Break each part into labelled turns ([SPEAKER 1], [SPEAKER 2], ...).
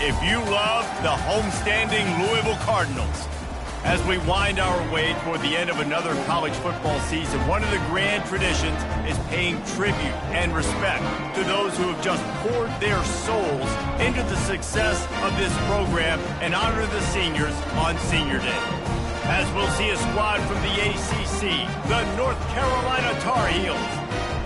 [SPEAKER 1] if you love the homestanding Louisville Cardinals. As we wind our way toward the end of another college football season, one of the grand traditions is paying tribute and respect to those who have just poured their souls into the success of this program and honor the seniors on Senior Day. As we'll see a squad from the ACC, the North Carolina Tar Heels,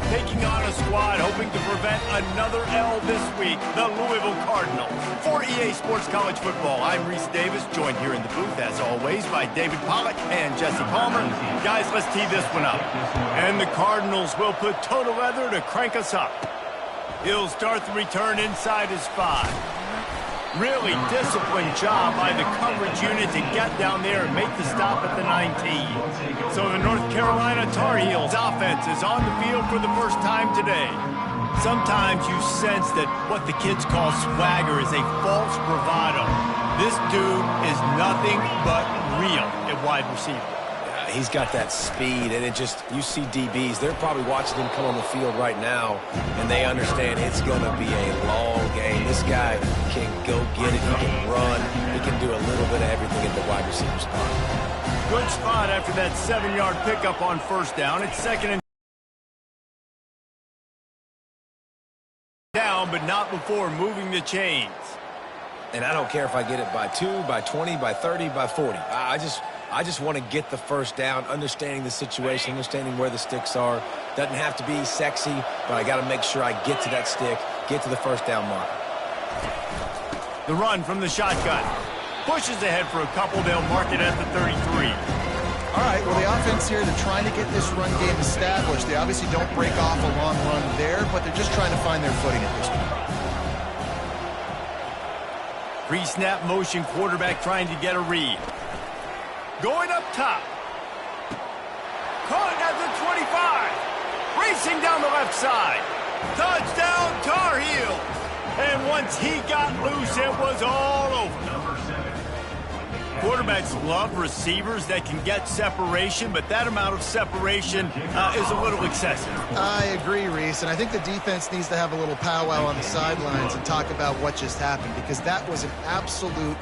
[SPEAKER 1] taking on a squad hoping to prevent another L this week, the Louisville Cardinals. For EA Sports College Football, I'm Reese Davis, joined here in the booth, as always, by David Pollack and Jesse Palmer. Guys, let's tee this one up. And the Cardinals will put total leather to crank us up. He'll start the return inside his 5. Really disciplined job by the coverage unit to get down there and make the stop at the 19. So the North Carolina Tar Heels offense is on the field for the first time today. Sometimes you sense that what the kids call swagger is a false bravado. This dude is nothing but real at wide receiver.
[SPEAKER 2] He's got that speed, and you see DBs, they're probably watching him come on the field right now, and they understand it's going to be a long game. This guy can go get it, he can run, he can do a little bit of everything at the wide receiver spot.
[SPEAKER 1] Good spot after that 7-yard pickup on first down. It's second and down, but not before moving the chains.
[SPEAKER 2] And I don't care if I get it by 2, by 20, by 30, by 40. I just want to get the first down, understanding the situation, understanding where the sticks are. Doesn't have to be sexy, but I got to make sure I get to that stick, get to the first down mark.
[SPEAKER 1] The run from the shotgun. Pushes ahead for a couple. They'll mark it at the 33.
[SPEAKER 3] All right, well, the offense here, they're trying to get this run game established. They obviously don't break off a long run there, but they're just trying to find their footing at this point.
[SPEAKER 1] Pre-snap motion, quarterback trying to get a read. Going up top. Caught at the 25. Racing down the left side. Touchdown, Tar Heels. And once he got loose, it was all over. Quarterbacks love receivers that can get separation, but that amount of separation is a little excessive.
[SPEAKER 3] I agree, Reese, and I think the defense needs to have a little powwow on the sidelines and talk about what just happened, because that was an absolute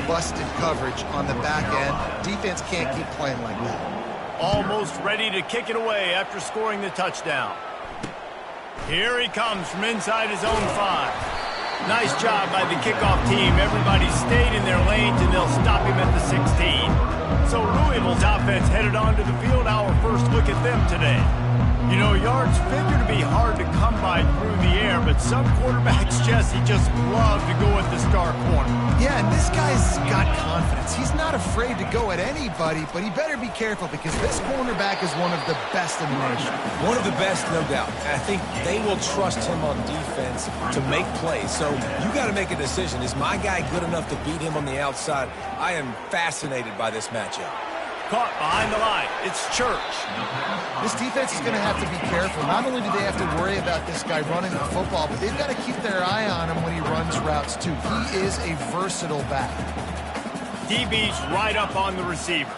[SPEAKER 3] busted coverage on the back end. Defense can't keep playing like that.
[SPEAKER 1] Almost ready to kick it away after scoring the touchdown. Here he comes from inside his own 5. Nice job by the kickoff team. Everybody stayed in their lanes, and they'll stop him at the 16. So Louisville's offense headed onto the field. Our first look at them today. You know, yards figure to be hard to come by through the air, but some quarterbacks, Jesse, just love to go at the star corner.
[SPEAKER 3] Yeah, and this guy's got confidence. He's not afraid to go at anybody, but he better be careful because this cornerback is one of the best in the nation.
[SPEAKER 2] One of the best, no doubt. I think they will trust him on defense to make plays. So you got to make a decision. Is my guy good enough to beat him on the outside? I am fascinated by this matchup.
[SPEAKER 1] Caught behind the line. It's Church.
[SPEAKER 3] This defense is going to have to be careful. Not only do they have to worry about this guy running the football, but they've got to keep their eye on him when he runs routes, too. He is a versatile back.
[SPEAKER 1] DB's right up on the receivers.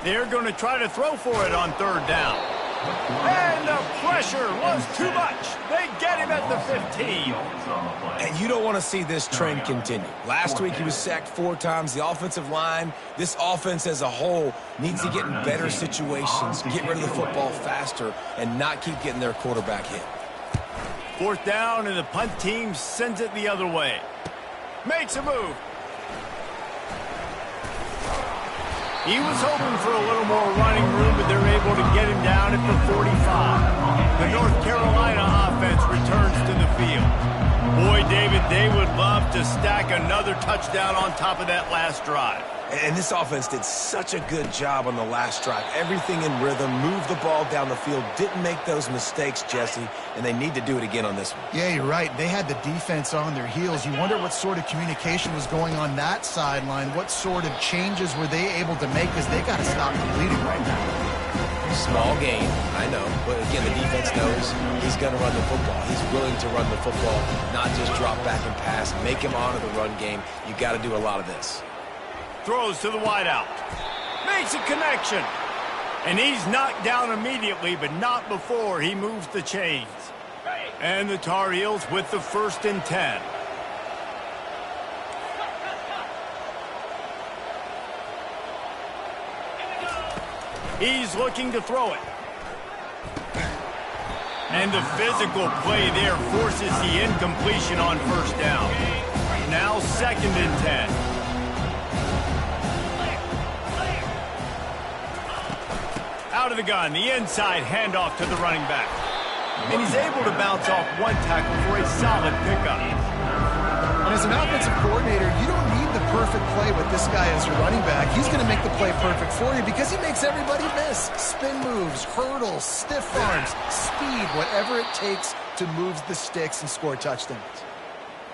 [SPEAKER 1] They're going to try to throw for it on third down. And the pressure was too much. They get him at the 15.
[SPEAKER 2] And you don't want to see this trend continue. Last week he was sacked 4 times. The offensive line, this offense as a whole, needs to get in better situations, get rid of the football faster, and not keep getting their quarterback hit.
[SPEAKER 1] Fourth down, and the punt team sends it the other way. Makes a move. He was hoping for a little more running room, but they're able to get him down at the 45. The North Carolina offense returns to the field. Boy, David, they would love to stack another touchdown on top of that last drive.
[SPEAKER 2] And this offense did such a good job on the last drive. Everything in rhythm, moved the ball down the field, didn't make those mistakes, Jesse, and they need to do it again on this one.
[SPEAKER 3] Yeah, you're right. They had the defense on their heels. You wonder what sort of communication was going on that sideline. What sort of changes were they able to make, because they got to stop the bleeding right now.
[SPEAKER 2] Small gain, I know, but again, the defense knows he's going to run the football. He's willing to run the football, not just drop back and pass, make him honor the run game. You got to do a lot of this.
[SPEAKER 1] Throws to the wideout. Makes a connection. And he's knocked down immediately, but not before he moves the chains. And the Tar Heels with the 1st and 10. He's looking to throw it. And the physical play there forces the incompletion on first down. Now 2nd and 10. Out of the gun, the inside handoff to the running back. And he's able to bounce off one tackle for a solid pickup.
[SPEAKER 3] And as an offensive coordinator, you don't need the perfect play with this guy as your running back. He's going to make the play perfect for you because he makes everybody miss. Spin moves, hurdles, stiff arms, speed, whatever it takes to move the sticks and score touchdowns.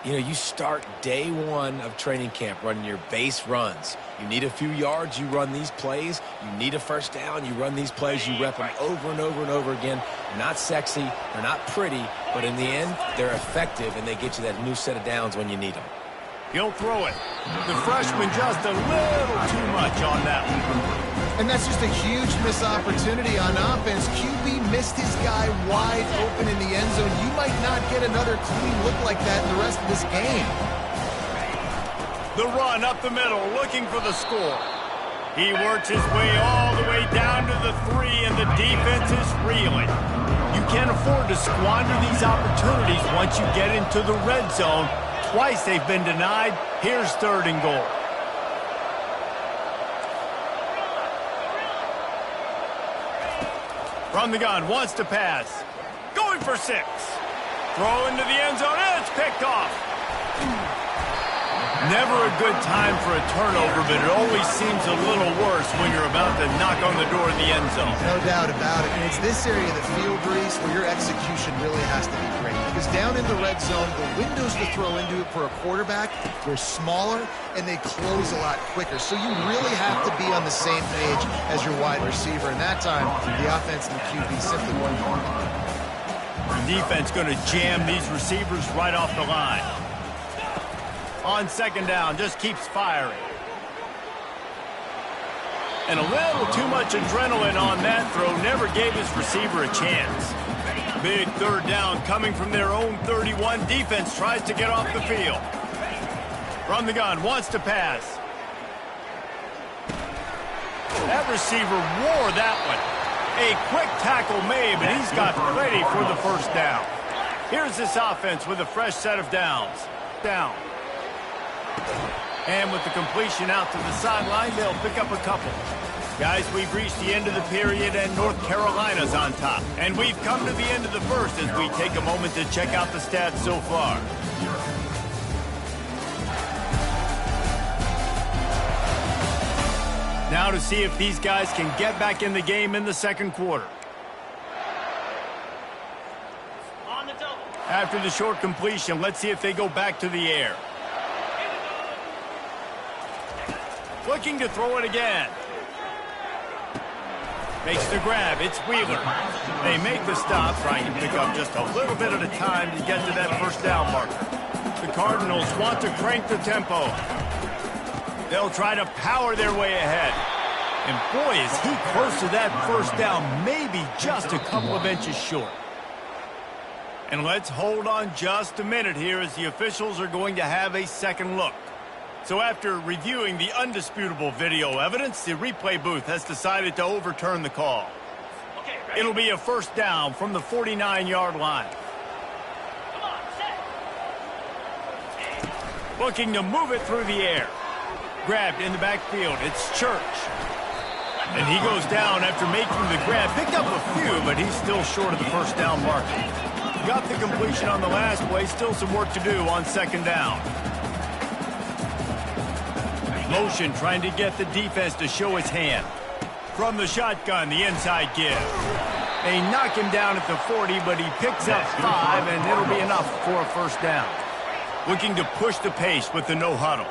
[SPEAKER 2] You know, you start day one of training camp running your base runs. You need a few yards, you run these plays. You need a first down, you run these plays. You rep them over and over and over again. They're not sexy, they're not pretty, but in the end, they're effective, and they get you that new set of downs when you need them.
[SPEAKER 1] He'll throw it. The freshman just a little too much on that one.
[SPEAKER 3] And that's just a huge missed opportunity on offense. QB missed his guy wide open in the end zone. You might not get another clean look like that in the rest of this game.
[SPEAKER 1] The run up the middle, looking for the score. He works his way all the way down to the 3, and the defense is reeling. You can't afford to squander these opportunities once you get into the red zone. Twice they've been denied. Here's 3rd and goal. From the gun, wants to pass. Going for 6. Throw into the end zone, and it's picked off. Never a good time for a turnover, but it always seems a little worse when you're about to knock on the door of the end zone.
[SPEAKER 3] No doubt about it. And it's this area of the field, Reese, where your execution really has to be great. Because down in the red zone, the windows to throw into it for a quarterback, they're smaller, and they close a lot quicker. So you really have to be on the same page as your wide receiver. And that time, the offense and the QB simply weren't going on.
[SPEAKER 1] The defense going to jam these receivers right off the line. On 2nd down, just keeps firing. And a little too much adrenaline on that throw. Never gave his receiver a chance. Big 3rd down coming from their own 31. Defense tries to get off the field. From the gun, wants to pass. That receiver wore that one. A quick tackle made, but he's got ready for the first down. Here's this offense with a fresh set of downs. Down. And with the completion out to the sideline, they'll pick up a couple. Guys, we've reached the end of the period, and North Carolina's on top. And we've come to the end of the first as we take a moment to check out the stats so far. Now to see if these guys can get back in the game in the 2nd quarter. After the short completion, let's see if they go back to the air. Looking to throw it again. Makes the grab. It's Wheeler. They make the stop, trying to pick up just a little bit at a time to get to that first down marker. The Cardinals want to crank the tempo. They'll try to power their way ahead. And boy, is he close to that first down, maybe just a couple of inches short. And let's hold on just a minute here as the officials are going to have a second look. So after reviewing the undisputable video evidence, the replay booth has decided to overturn the call. It'll be a first down from the 49-yard line. Looking to move it through the air. Grabbed in the backfield. It's Church. And he goes down after making the grab. Picked up a few, but he's still short of the first down marker. Got the completion on the last play. Still some work to do on 2nd down. Motion trying to get the defense to show his hand. From the shotgun, the inside give. They knock him down at the 40, but he picks up 5, and it'll be enough for a first down. Looking to push the pace with the no huddle.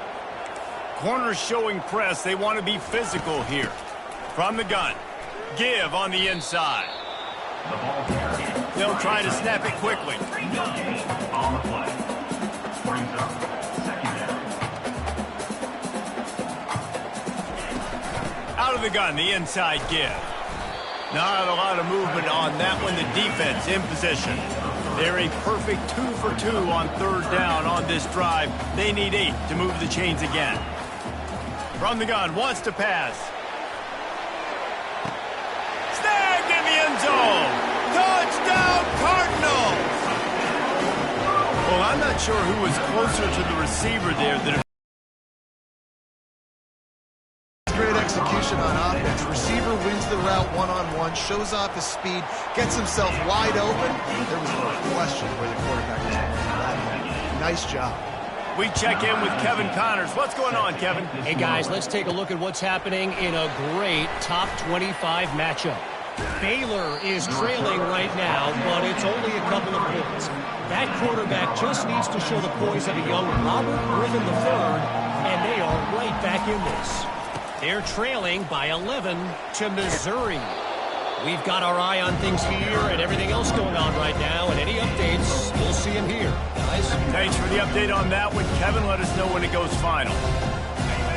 [SPEAKER 1] Corners showing press. They want to be physical here. From the gun. Give on the inside. They'll try to snap it quickly. Out of the gun, the inside give. Not a lot of movement on that one. The defense in position. They're a perfect 2 for 2 on 3rd down on this drive. They need 8 to move the chains again. From the gun, wants to pass. zone. Touchdown, Cardinals! Well, I'm not sure who was closer to the receiver there.
[SPEAKER 3] Great execution on offense. Receiver wins the route one-on-one, shows off his speed, gets himself wide open. There was no question where the quarterback was going. Nice job.
[SPEAKER 1] We check in with Kevin Connors. What's going on, Kevin?
[SPEAKER 4] Hey, guys, let's take a look at what's happening in a great top 25 matchup. Baylor is trailing right now, but it's only a couple of points. That quarterback just needs to show the poise of a young Robert Griffin III, and they are right back in this. They're trailing by 11 to Missouri. We've got our eye on things here and everything else going on right now, and any updates, you'll see them here. Guys?
[SPEAKER 1] Thanks for the update on that one, Kevin. Let us know when it goes final.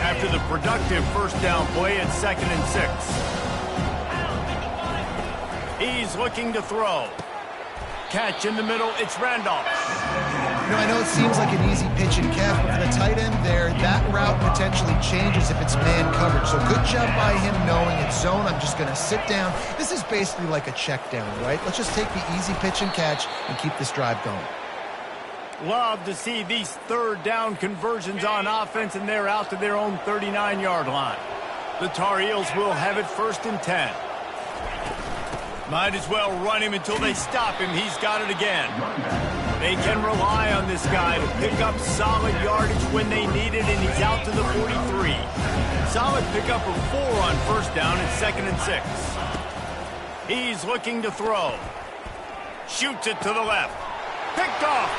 [SPEAKER 1] After the productive first down play at 2nd and 6. He's looking to throw. Catch in the middle, it's Randolph.
[SPEAKER 3] You know, I know it seems like an easy pitch and catch, but for the tight end there, that route potentially changes if it's man coverage. So good job by him knowing it's zone. I'm just going to sit down. This is basically like a check down, right? Let's just take the easy pitch and catch and keep this drive going.
[SPEAKER 1] Love to see these third down conversions on offense, and they're out to their own 39-yard line. The Tar Heels will have it 1st and 10. Might as well run him until they stop him. He's got it again. They can rely on this guy to pick up solid yardage when they need it, and he's out to the 43. Solid pickup of 4 on first down at 2nd and 6. He's looking to throw. Shoots it to the left. Picked off.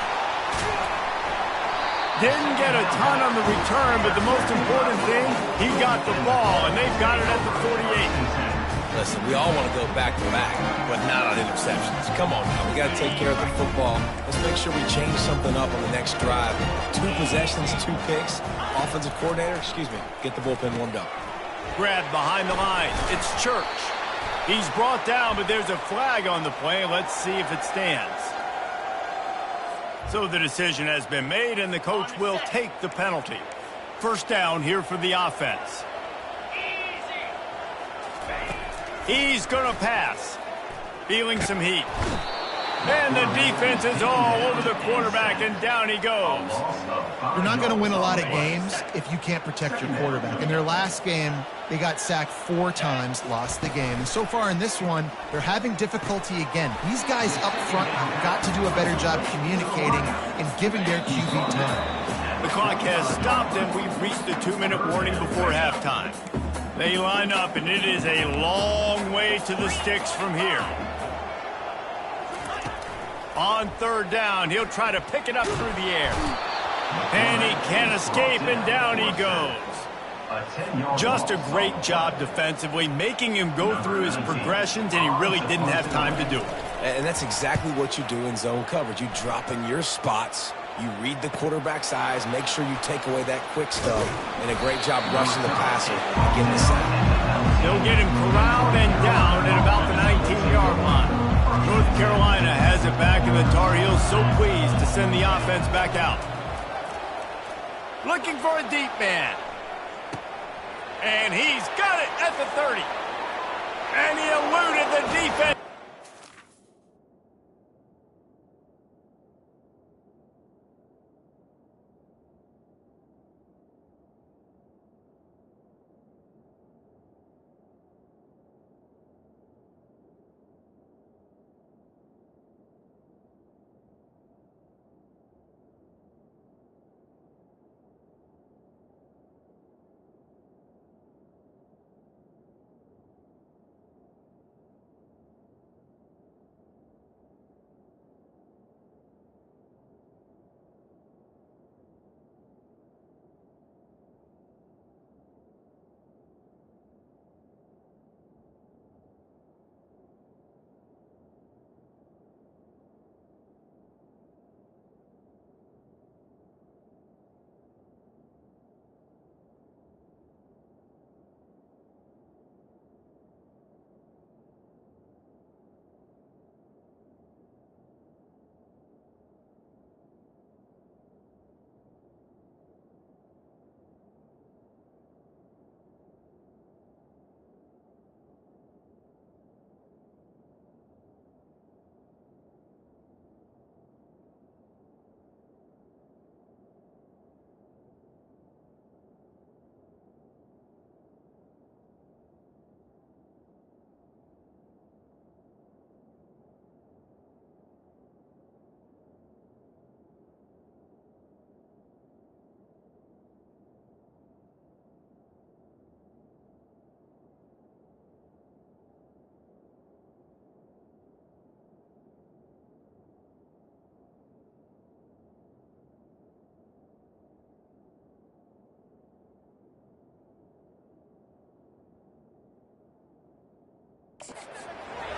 [SPEAKER 1] Didn't get a ton on the return, but the most important thing, he got the ball, and they've got it at the 48.
[SPEAKER 2] Listen, we all want to go back-to-back, but not on interceptions. Come on now, we got to take care of the football. Let's make sure we change something up on the next drive. 2 possessions, 2 picks. Offensive coordinator, get the bullpen warmed up.
[SPEAKER 1] Grabbed behind the line. It's Church. He's brought down, but there's a flag on the play. Let's see if it stands. So the decision has been made, and the coach will take the penalty. First down here for the offense. He's going to pass. Feeling some heat. And the defense is all over the quarterback, and down he goes.
[SPEAKER 3] You're not going to win a lot of games if you can't protect your quarterback. In their last game, they got sacked 4 times, lost the game. And so far in this one, they're having difficulty again. These guys up front have got to do a better job communicating and giving their QB time.
[SPEAKER 1] The clock has stopped, and we've reached the 2-minute warning before halftime. They line up, and it is a long way to the sticks from here. On third down, he'll try to pick it up through the air. And he can't escape, and down he goes. Just a great job defensively, making him go through his progressions, and he really didn't have time to do it.
[SPEAKER 2] And that's exactly what you do in zone coverage. You drop in your spots. You read the quarterback's eyes, make sure you take away that quick stuff, and a great job rushing the passer and getting the sack.
[SPEAKER 1] They'll get him corralled and down at about the 19-yard line. North Carolina has it back, and the Tar Heels so pleased to send the offense back out. Looking for a deep man. And he's got it at the 30. And he eluded the defense.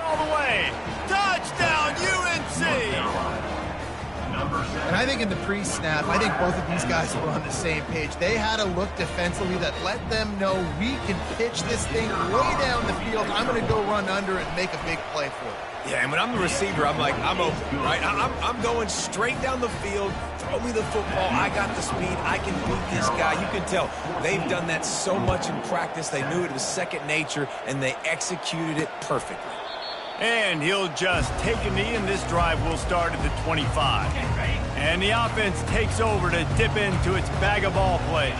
[SPEAKER 1] All the way. Touchdown, UNC!
[SPEAKER 3] And I think in the pre-snap, I think both of these guys were on the same page. They had a look defensively that let them know we can pitch this thing way down the field. I'm going to go run under it and make a big play for it.
[SPEAKER 2] Yeah, and when I'm the receiver, I'm like, I'm open, right? I'm going straight down the field. Throw me the football. I got the speed. I can beat this guy. You can tell they've done that so much in practice. They knew it was second nature, and they executed it perfectly.
[SPEAKER 1] And he'll just take a knee, and this drive will start at the 25. And the offense takes over to dip into its bag of ball plays.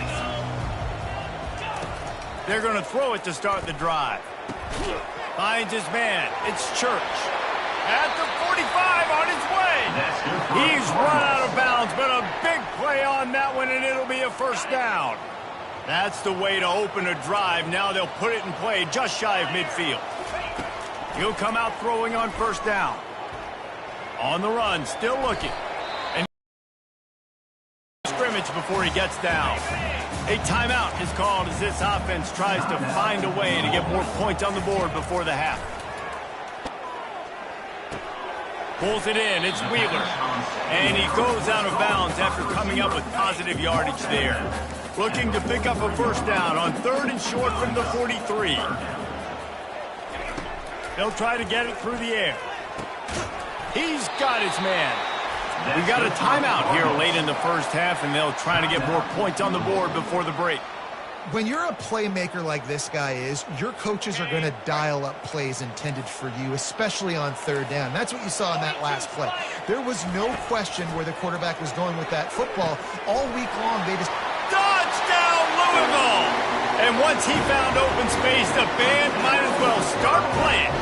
[SPEAKER 1] They're going to throw it to start the drive. Finds his man. It's Church. At the 45 on his way. He's run out of bounds, but a big play on that one, and it'll be a first down. That's the way to open a drive. Now they'll put it in play just shy of midfield. He'll come out throwing on first down. On the run, still looking. And scrimmage before he gets down. A timeout is called as this offense tries to find a way to get more points on the board before the half. Pulls it in, it's Wheeler. And he goes out of bounds after coming up with positive yardage there. Looking to pick up a first down on 3rd and short from the 43. They'll try to get it through the air. He's got his man. We got a timeout here late in the first half, and they'll try to get more points on the board before the break.
[SPEAKER 3] When you're a playmaker like this guy is, your coaches are going to dial up plays intended for you, especially on 3rd down. That's what you saw in that last play. There was no question where the quarterback was going with that football. All week long, they just...
[SPEAKER 1] Touchdown, Louisville! And once he found open space, the band might as well start playing.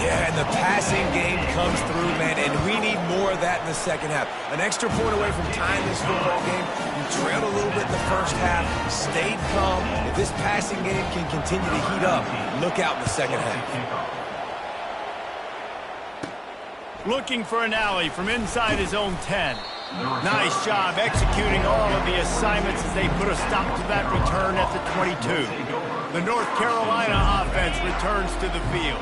[SPEAKER 2] Yeah, and the passing game comes through, man, and we need more of that in the second half. An extra point away from tying this football game. You trailed a little bit in the first half, stayed calm. If this passing game can continue to heat up, look out in the second half.
[SPEAKER 1] Looking for an alley from inside his own 10. Nice job executing all of the assignments as they put a stop to that return at the 22. The North Carolina offense returns to the field.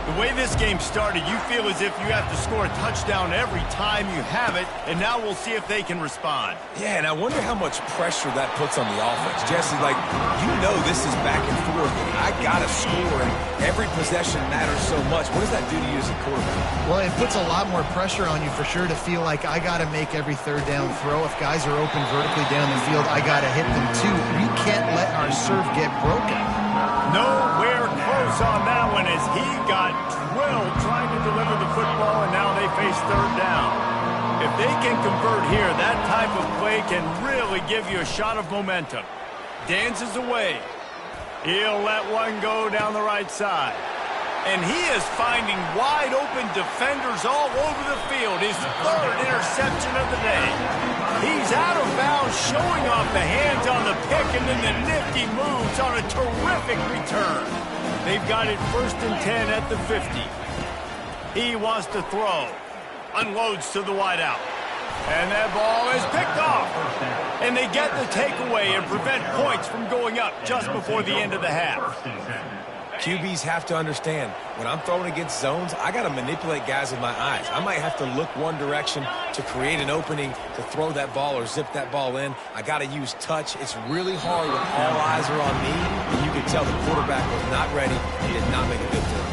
[SPEAKER 1] The way this game started, you feel as if you have to score a touchdown every time you have it, and now we'll see if they can respond.
[SPEAKER 2] Yeah, and I wonder how much pressure that puts on the offense. Jesse, like, you know this is back and forth. I got to score, and every possession matters so much. What does that do to you as a quarterback?
[SPEAKER 3] Well, it puts a lot more pressure on you for sure to feel like I got to make every 3rd down throw. If guys are open vertically down the field, I got to hit them too. We can't let our serve get broken.
[SPEAKER 1] Nowhere close on that one as he got drilled trying to deliver the football, and now they face 3rd down. If they can convert here, that type of play can really give you a shot of momentum. Dances away. He'll let one go down the right side. And he is finding wide-open defenders all over the field. His 3rd interception of the day. He's out of bounds, showing off the hands on the pick, and then the nifty moves on a terrific return. They've got it 1st and 10 at the 50. He wants to throw. Unloads to the wideout. And that ball is picked off. And they get the takeaway and prevent points from going up just before the end of the half.
[SPEAKER 2] QBs have to understand, when I'm throwing against zones, I got to manipulate guys with my eyes. I might have to look one direction to create an opening to throw that ball or zip that ball in. I got to use touch. It's really hard when all eyes are on me, and you can tell the quarterback was not ready. He did not make a good throw.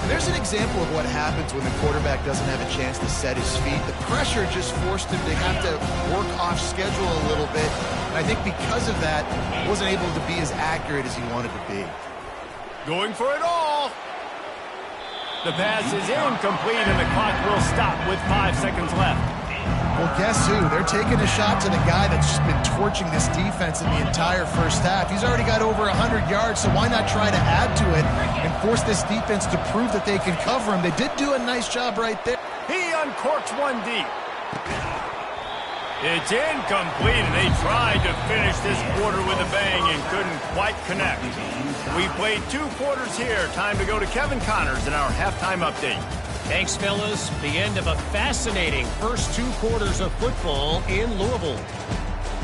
[SPEAKER 3] There's an example of what happens when the quarterback doesn't have a chance to set his feet. The pressure just forced him to have to work off schedule a little bit. And I think because of that, he wasn't able to be as accurate as he wanted to be.
[SPEAKER 1] Going for it all. The pass is incomplete, and the clock will stop with 5 seconds left.
[SPEAKER 3] Well, guess who? They're taking a shot to the guy that's just been torching this defense in the entire first half. He's already got over 100 yards, so why not try to add to it and force this defense to prove that they can cover him? They did do a nice job right there.
[SPEAKER 1] He uncorks one deep. It's incomplete, and they tried to finish this quarter with a bang and couldn't quite connect. We played 2 quarters here. Time to go to Kevin Connors in our halftime update.
[SPEAKER 4] Thanks, fellas. The end of a fascinating first 2 quarters of football in Louisville.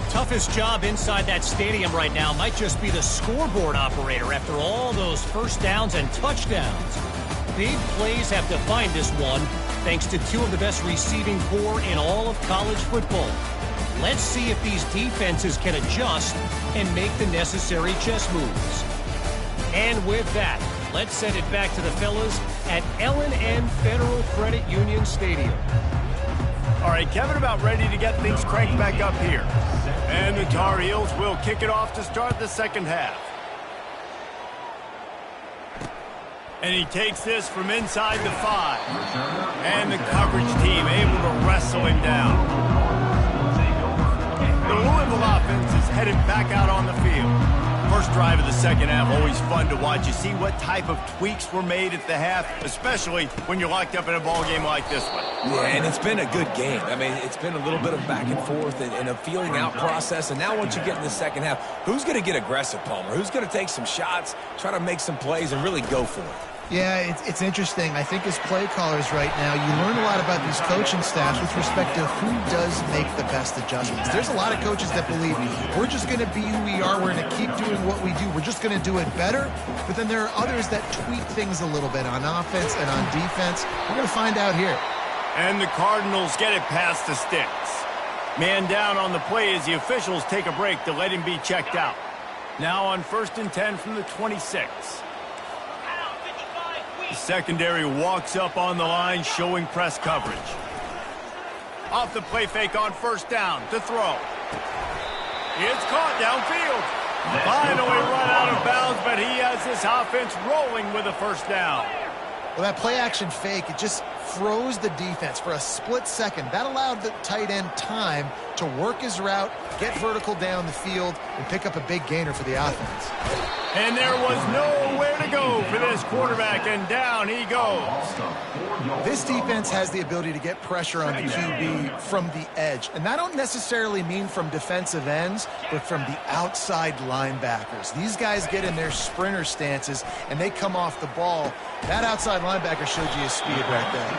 [SPEAKER 4] Toughest job inside that stadium right now might just be the scoreboard operator after all those first downs and touchdowns. Big plays have defined this one, thanks to two of the best receiving corps in all of college football. Let's see if these defenses can adjust and make the necessary chess moves. And with that, let's send it back to the fellas at L&N Federal Credit Union Stadium.
[SPEAKER 1] All right, Kevin, about ready to get things cranked back up here. And the Tar Heels will kick it off to start the second half. And he takes this from inside the 5. And the coverage team able to wrestle him down. The Louisville offense is headed back out on the field. First drive of the second half, always fun to watch. You see what type of tweaks were made at the half, especially when you're locked up in a ball game like this one.
[SPEAKER 2] Yeah, and it's been a good game. I mean, it's been a little bit of back and forth and a feeling out process. And now once you get in the second half, who's going to get aggressive, Palmer? Who's going to take some shots, try to make some plays, and really go for it?
[SPEAKER 3] Yeah, it's interesting. I think as play callers right now, you learn a lot about these coaching staffs with respect to who does make the best adjustments. There's a lot of coaches that believe we're just going to be who we are. We're going to keep doing what we do. We're just going to do it better. But then there are others that tweak things a little bit on offense and on defense. We're going to find out here.
[SPEAKER 1] And the Cardinals get it past the sticks. Man down on the play as the officials take a break to let him be checked out. Now on 1st and 10 from the 26. The secondary walks up on the line, showing press coverage. Off the play fake on first down to throw. It's caught downfield. Finally run out of bounds, but he has this offense rolling with a first down.
[SPEAKER 3] Well, that play-action fake, it just froze the defense for a split second. That allowed the tight end time to work his route, get vertical down the field, and pick up a big gainer for the offense.
[SPEAKER 1] And there was nowhere to go for this quarterback, and down he goes.
[SPEAKER 3] This defense has the ability to get pressure on the QB from the edge. And I don't necessarily mean from defensive ends, but from the outside linebackers. These guys get in their sprinter stances, and they come off the ball. That outside linebacker showed you his speed right there.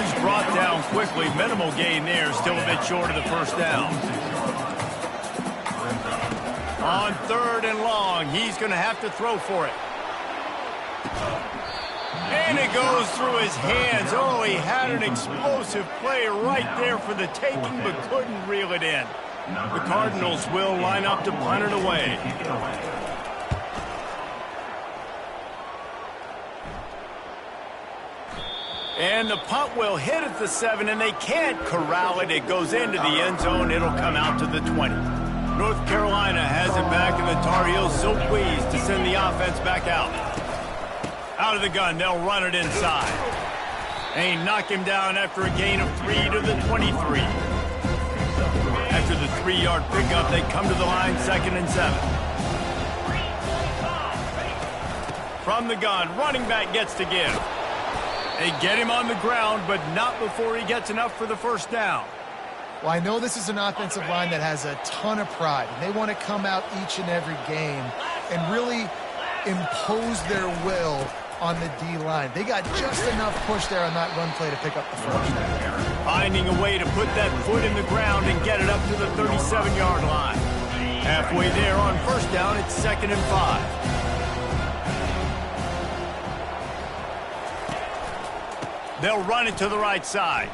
[SPEAKER 1] He's brought down quickly. Minimal gain there, still a bit short of the first down. On 3rd and long, he's going to have to throw for it. And it goes through his hands. Oh, he had an explosive play right there for the taking, but couldn't reel it in. The Cardinals will line up to punt it away. And the punt will hit at the 7, and they can't corral it. It goes into the end zone. It'll come out to the 20. North Carolina has it back, and the Tar Heels so pleased to send the offense back out. Out of the gun, they'll run it inside. And knock him down after a gain of 3 to the 23. After the 3-yard pickup, they come to the line, 2nd and 7. From the gun, running back gets to give. They get him on the ground, but not before he gets enough for the first down.
[SPEAKER 3] Well, I know this is an offensive line that has a ton of pride, and they want to come out each and every game and really impose their will on the D-line. They got just enough push there on that run play to pick up the first down.
[SPEAKER 1] Finding a way to put that foot in the ground and get it up to the 37-yard line. Halfway there on first down, it's 2nd and 5. They'll run it to the right side.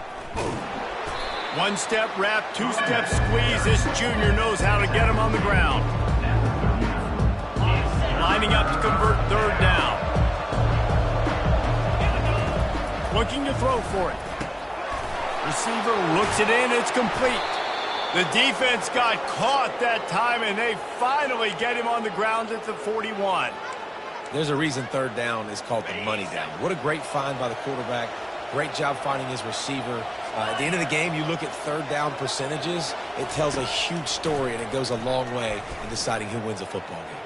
[SPEAKER 1] One-step wrap, two-step squeeze. This junior knows how to get him on the ground. Lining up to convert 3rd down. Looking to throw for it. Receiver looks it in. It's complete. The defense got caught that time, and they finally get him on the ground at the 41.
[SPEAKER 2] There's a reason 3rd down is called the money down. What a great find by the quarterback. Great job finding his receiver. At the end of the game, you look at 3rd down percentages. It tells a huge story, and it goes a long way in deciding who wins a football game.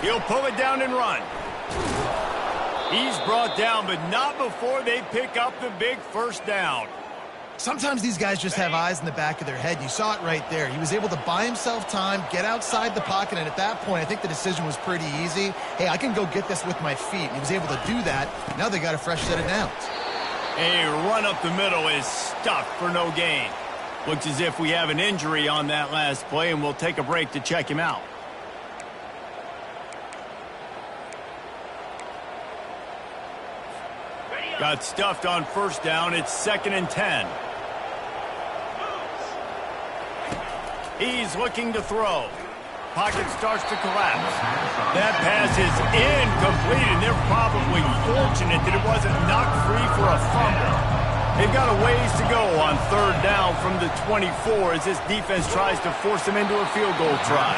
[SPEAKER 1] He'll pull it down and run. He's brought down, but not before they pick up the big first down.
[SPEAKER 3] Sometimes these guys just have eyes in the back of their head. You saw it right there. He was able to buy himself time, get outside the pocket, and at that point, I think the decision was pretty easy. Hey, I can go get this with my feet. He was able to do that. Now they got a fresh set of downs.
[SPEAKER 1] A run up the middle is stuffed for no gain. Looks as if we have an injury on that last play, and we'll take a break to check him out. Got stuffed on first down. It's 2nd and 10. He's looking to throw. Pocket starts to collapse. That pass is incomplete, and they're probably fortunate that it wasn't knocked free for a fumble. They've got a ways to go on 3rd down from the 24 as this defense tries to force him into a field goal try.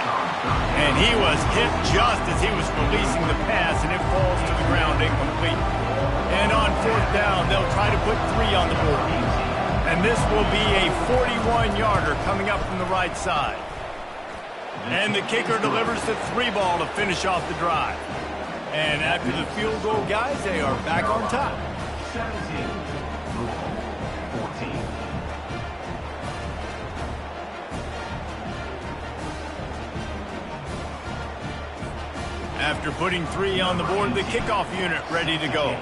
[SPEAKER 1] And he was hit just as he was releasing the pass, and it falls to the ground incomplete. And on 4th down, they'll try to put 3 on the board. And this will be a 41-yarder coming up from the right side. And the kicker delivers the 3 ball to finish off the drive. And after the field goal, guys, they are back on top.
[SPEAKER 5] 17-14.
[SPEAKER 1] After putting 3 on the board, the kickoff unit ready to go.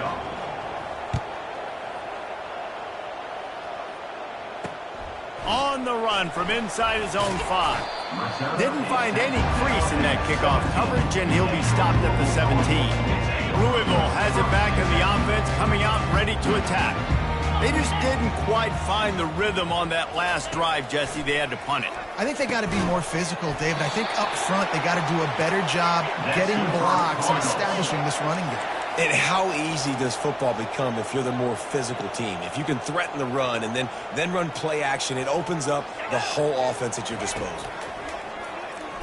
[SPEAKER 1] On the run from inside his own 5. Didn't find any crease in that kickoff coverage, and he'll be stopped at the 17. Louisville has it back in the offense, coming out ready to attack. They just didn't quite find the rhythm on that last drive, Jesse. They had to punt it.
[SPEAKER 3] I think they got to be more physical, David. I think up front they got to do a better job getting blocks and establishing this running game.
[SPEAKER 2] And how easy does football become if you're the more physical team? If you can threaten the run and then run play action, it opens up the whole offense at your disposal.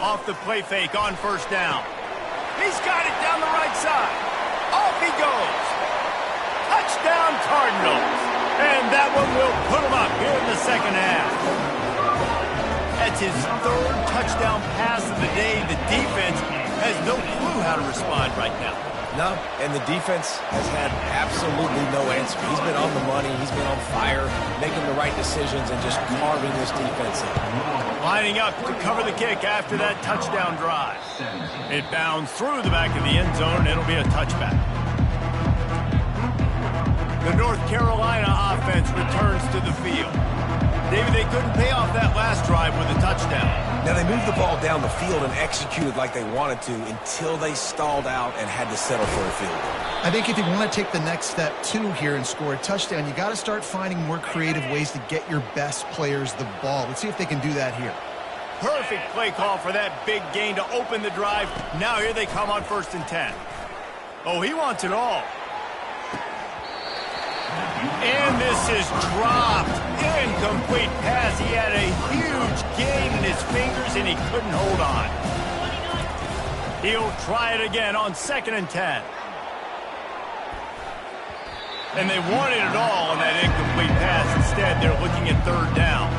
[SPEAKER 1] Off the play fake on 1st down. He's got it down the right side. Off he goes. Touchdown, Cardinals. And that one will put him up here in the 2nd half. That's his 3rd touchdown pass of the day. The defense has no clue how to respond right now.
[SPEAKER 2] No, and the defense has had absolutely no answer. He's been on the money. He's been on fire, making the right decisions and just carving this defense in.
[SPEAKER 1] Lining up to cover the kick after that touchdown drive. It bounds through the back of the end zone, and it'll be a touchback. The North Carolina offense returns to the field. David, they couldn't pay off that last drive with a touchdown.
[SPEAKER 2] Now, they moved the ball down the field and executed like they wanted to until they stalled out and had to settle for a field goal.
[SPEAKER 3] I think if you want to take the next step, too, here and score a touchdown, you got to start finding more creative ways to get your best players the ball. Let's see if they can do that here.
[SPEAKER 1] Perfect play call for that big gain to open the drive. Now here they come on 1st and 10. Oh, he wants it all. And this is dropped. Incomplete pass. He had a huge gain in his fingers, and he couldn't hold on. He'll try it again on 2nd and 10. And they wanted it all on that incomplete pass. Instead, they're looking at 3rd down.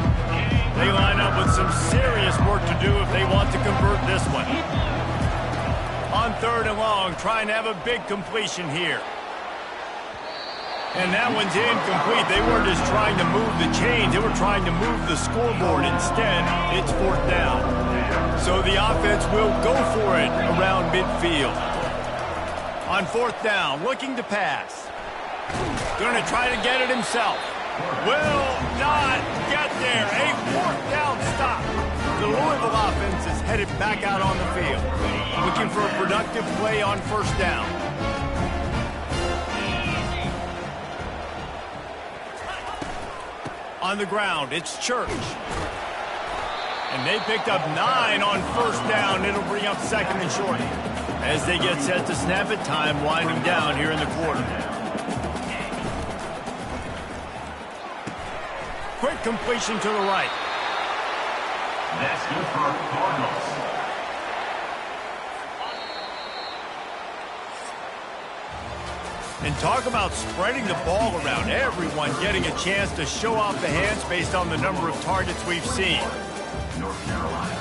[SPEAKER 1] They line up with some serious work to do if they want to convert this one. On 3rd and long, trying to have a big completion here. And that one's incomplete. They weren't just trying to move the chains. They were trying to move the scoreboard. Instead, it's 4th down. So the offense will go for it around midfield. On 4th down, looking to pass. Going to try to get it himself. Will not get there. A 4th down stop. The Louisville offense is headed back out on the field. Looking for a productive play on 1st down. On the ground, it's Church. And they picked up 9 on 1st down. It'll bring up 2nd and short. As they get set to snap it, time winding down here in the quarter. Quick completion to the right.
[SPEAKER 5] That's good for Cardinals.
[SPEAKER 1] And talk about spreading the ball around. Everyone getting a chance to show off the hands based on the number of targets we've seen.
[SPEAKER 5] North Carolina.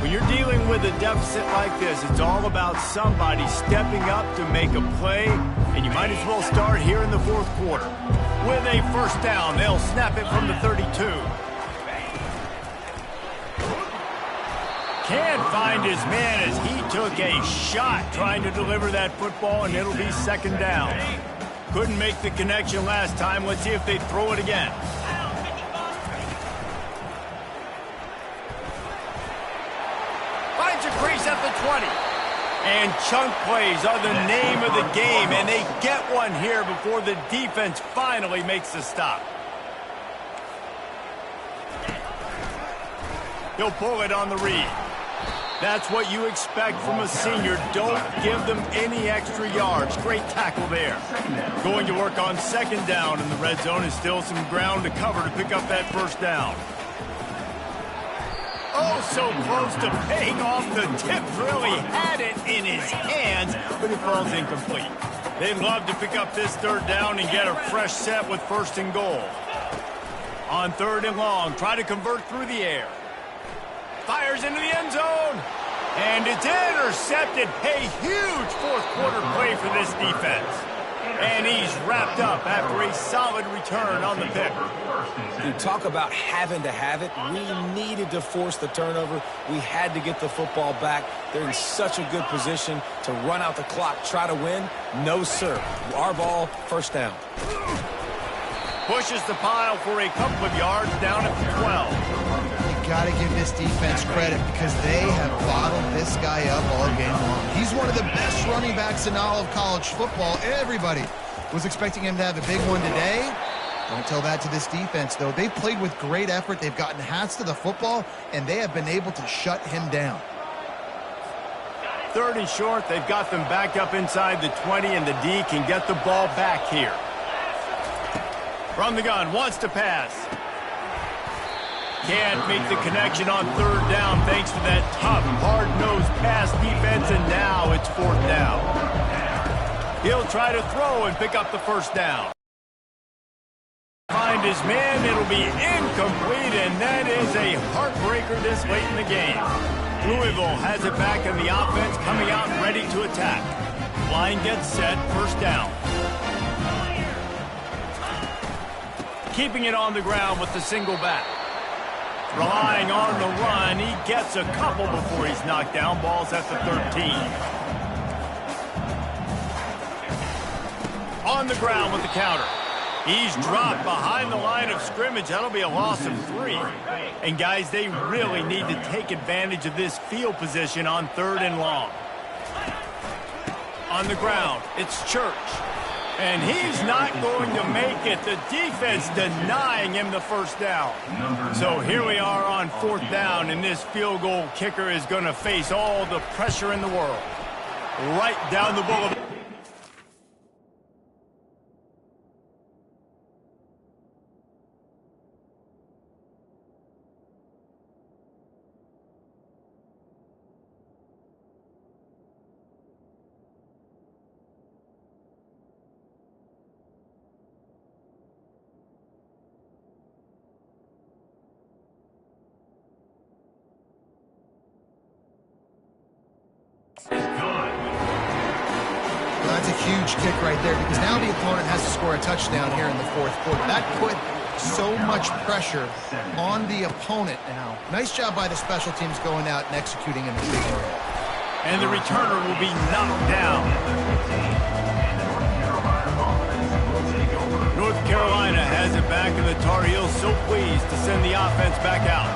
[SPEAKER 1] When you're dealing with a deficit like this, it's all about somebody stepping up to make a play, and you might as well start here in the 4th quarter. With a 1st down, they'll snap it from the 32. Can't find his man as he took a shot trying to deliver that football, and it'll be 2nd down. Couldn't make the connection last time. Let's see if they throw it again. Finds a crease at the 20. And chunk plays are the name of the game, and they get one here before the defense finally makes the stop. He'll pull it on the read. That's what you expect from a senior. Don't give them any extra yards. Great tackle there. Going to work on second down in the red zone. Is still some ground to cover to pick up that first down. Oh, so close to paying off. The tip really had it in his hands, but it falls incomplete. They'd love to pick up this third down and get a fresh set with first and goal. On third and long, try to convert through the air. Fires into the end zone. And it's intercepted. A huge fourth quarter play for this defense. And he's wrapped up after a solid return on the pick.
[SPEAKER 2] You talk about having to have it. We needed to force the turnover. We had to get the football back. They're in such a good position to run out the clock, try to win. No, sir. Our ball, first down.
[SPEAKER 1] Pushes the pile for a couple of yards down at the 12.
[SPEAKER 3] Got to give this defense credit because they have bottled this guy up all game long. He's one of the best running backs in all of college football. Everybody was expecting him to have a big one today. Don't tell that to this defense, though. They've played with great effort. They've gotten hats to the football, and they have been able to shut him down.
[SPEAKER 1] Third and short, they've got them back up inside the 20, and the D can get the ball back here. From the gun, wants to pass. Can't make the connection on third down thanks to that tough, hard-nosed pass defense, and now it's fourth down. He'll try to throw and pick up the first down. Find his man, it'll be incomplete, and that is a heartbreaker this late in the game. Louisville has it back in the offense, coming out ready to attack. Line gets set, first down. Keeping it on the ground with the single back. Relying on the run, he gets a couple before he's knocked down. Ball's at the 13. On the ground with the counter. He's dropped behind the line of scrimmage. That'll be a loss of 3. And guys, they really need to take advantage of this field position on third and long. On the ground, it's Church. And he's not going to make it. The defense denying him the first down. So here we are on fourth down, and this field goal kicker is going to face all the pressure in the world. Right down the boulevard.
[SPEAKER 3] That's a huge kick right there because now the opponent has to score a touchdown here in the fourth quarter. That put so much pressure on the opponent now. Nice job by the special teams going out and executing in the big area.
[SPEAKER 1] And the returner will be knocked down. North Carolina has it back, and the Tar Heels so pleased to send the offense back out.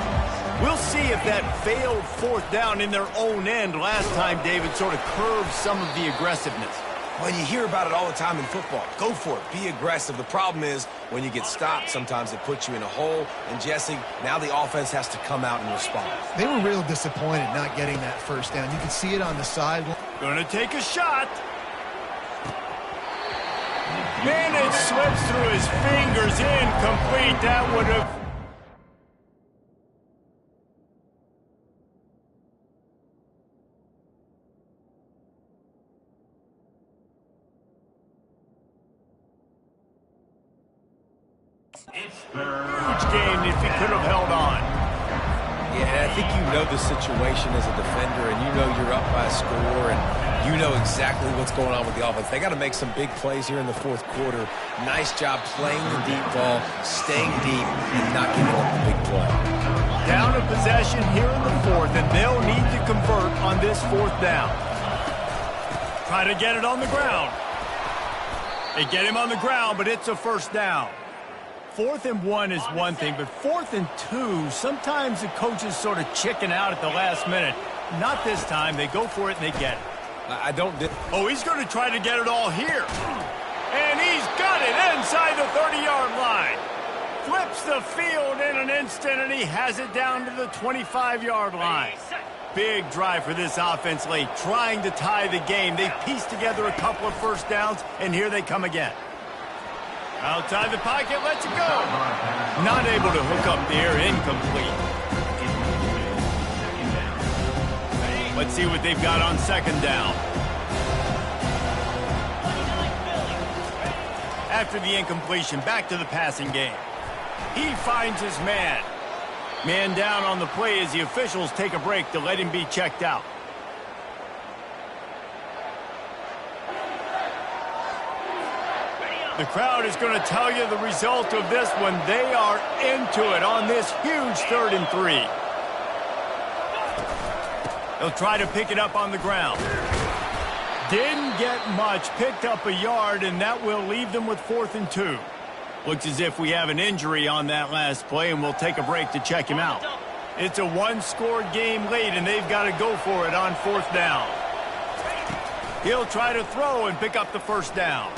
[SPEAKER 1] We'll see if that failed fourth down in their own end last time, David, sort of curbed some of the aggressiveness.
[SPEAKER 2] Well, you hear about it all the time in football. Go for it. Be aggressive. The problem is when you get stopped, sometimes it puts you in a hole. And, Jesse, now the offense has to come out and respond.
[SPEAKER 3] They were real disappointed not getting that first down. You can see it on the sideline.
[SPEAKER 1] Going to take a shot. And it slips through his fingers. Incomplete. That would have... huge game if he could have held on.
[SPEAKER 2] Yeah, I think you know the situation as a defender, and you know you're up by a score, and you know exactly what's going on with the offense. They got to make some big plays here in the fourth quarter. Nice job playing the deep ball, staying deep, and not giving up the big play.
[SPEAKER 1] Down a possession here in the fourth, and they'll need to convert on this fourth down. Try to get it on the ground. They get him on the ground, but it's a first down. 4th and 1 is one thing, but 4th and 2, sometimes the coaches sort of chicken out at the last minute. Not this time. They go for it and they get it.
[SPEAKER 2] I don't...
[SPEAKER 1] Oh, he's going to try to get it all here. And he's got it inside the 30-yard line. Flips the field in an instant, and he has it down to the 25-yard line. Big drive for this offense late, trying to tie the game. They pieced together a couple of first downs, and here they come again. Outside the pocket, lets it go. Not able to hook up there, incomplete. Let's see what they've got on second down. After the incompletion, back to the passing game. He finds his man. Man down on the play as the officials take a break to let him be checked out. The crowd is going to tell you the result of this one. They are into it on this huge 3rd and 3. They'll try to pick it up on the ground. Didn't get much, picked up a yard, and that will leave them with 4th and 2. Looks as if we have an injury on that last play, and we'll take a break to check him out. It's a one-score game late, and they've got to go for it on 4th down. He'll try to throw and pick up the first down.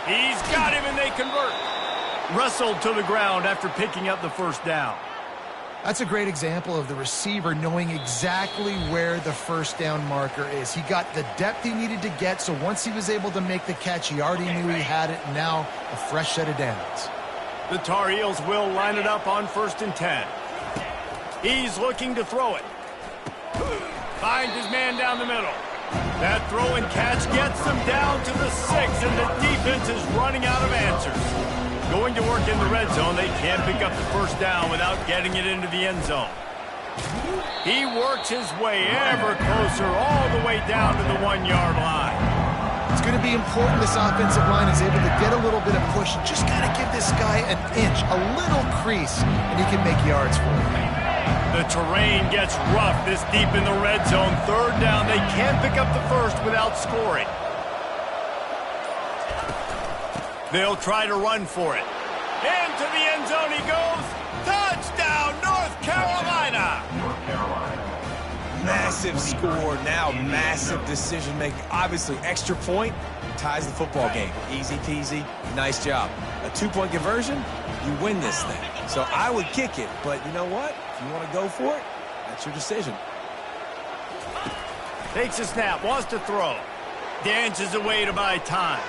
[SPEAKER 1] He's got him, and they convert. Wrestled to the ground after picking up the first down.
[SPEAKER 3] That's a great example of the receiver knowing exactly where the first down marker is. He got the depth he needed to get, so once he was able to make the catch, he already knew he had it. Now a fresh set of downs.
[SPEAKER 1] The Tar Heels will line it up on 1st and 10. He's looking to throw it. Finds his man down the middle. That throw and catch gets them down to the 6, and the defense is running out of answers. Going to work in the red zone, they can't pick up the first down without getting it into the end zone. He works his way ever closer all the way down to the 1-yard line.
[SPEAKER 3] It's going to be important this offensive line is able to get a little bit of push. Just got to give this guy an inch, a little crease, and he can make yards for it.
[SPEAKER 1] The terrain gets rough this deep in the red zone. 3rd down, they can't pick up the first without scoring. They'll try to run for it. Into the end zone he goes. Touchdown, North Carolina!
[SPEAKER 2] Massive score, now massive decision-making. Obviously, extra point ties the football game. Easy peasy, nice job. A 2-point conversion, you win this thing. So I would kick it, but you know what? If you want to go for it, that's your decision.
[SPEAKER 1] Takes a snap, wants to throw. Dances away to buy time.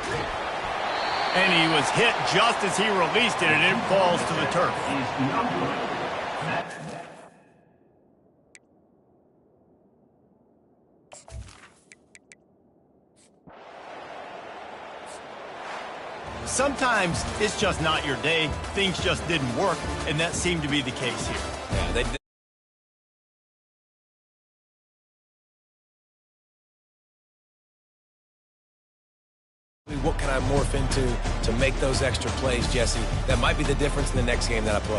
[SPEAKER 1] And he was hit just as he released it, and it falls to the turf. Sometimes it's just not your day. Things just didn't work, and that seemed to be the case here.
[SPEAKER 2] Yeah, they what can I morph into to make those extra plays, Jesse? That might be the difference in the next game that I play.